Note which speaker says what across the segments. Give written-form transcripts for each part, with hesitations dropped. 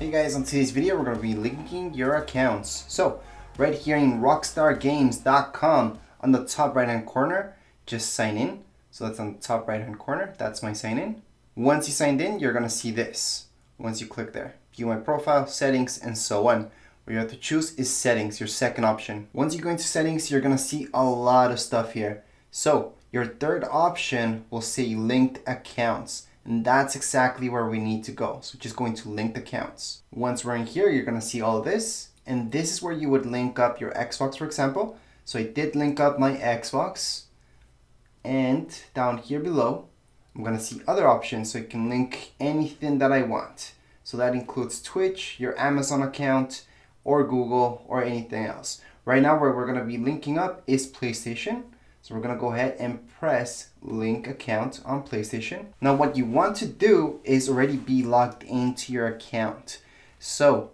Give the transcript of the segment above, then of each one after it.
Speaker 1: Okay guys, on today's video we're going to be linking your accounts. So right here in RockStarGames.com on the top right hand corner, just sign in. So that's on the top right hand corner, that's my sign in. Once you signed in, you're going to see this. Once you click there, view my profile, settings, and so on. What you have to choose is settings, your second option. Once you go into settings, you're going to see a lot of stuff here. So your third option will say linked accounts. And that's exactly where we need to go. So just going to linked accounts. Once we're in here, you're going to see all of this. And this is where you would link up your Xbox, for example. So I did link up my Xbox. And down here below, I'm going to see other options. So you can link anything that I want. So that includes Twitch, your Amazon account, or Google, or anything else. Right now, where we're going to be linking up is PlayStation. So we're going to go ahead and press link account on PlayStation. Now what you want to do is already be logged into your account. So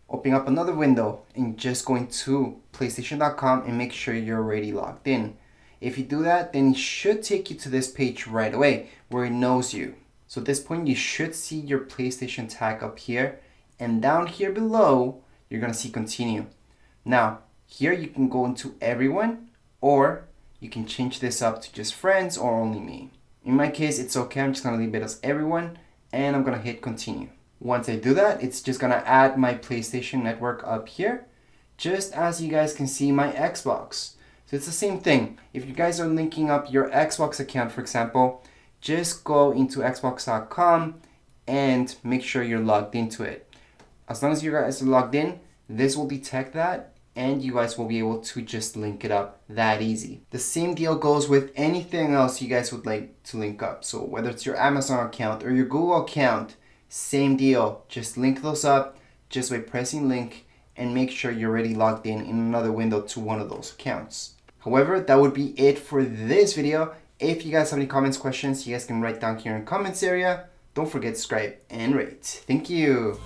Speaker 1: open up another window and just going to PlayStation.com and make sure you're already logged in. If you do that, then it should take you to this page right away where it knows you. So at this point, you should see your PlayStation tag up here. And down here below, you're going to see continue. Now here you can go into everyone, or you can change this up to just friends or only me. In my case, it's okay. I'm just going to leave it as everyone and I'm going to hit continue. Once I do that, it's just going to add my PlayStation network up here, just as you guys can see my Xbox. So it's the same thing. If you guys are linking up your Xbox account, for example, just go into xbox.com and make sure you're logged into it. As long as you guys are logged in, this will detect that and you guys will be able to just link it up that easy. The same deal goes with anything else you guys would like to link up. So whether it's your Amazon account or your Google account, same deal. Just link those up just by pressing link and make sure you're already logged in another window to one of those accounts. However, that would be it for this video. If you guys have any comments, questions, you guys can write down here in the comments area. Don't forget to subscribe and rate. Thank you.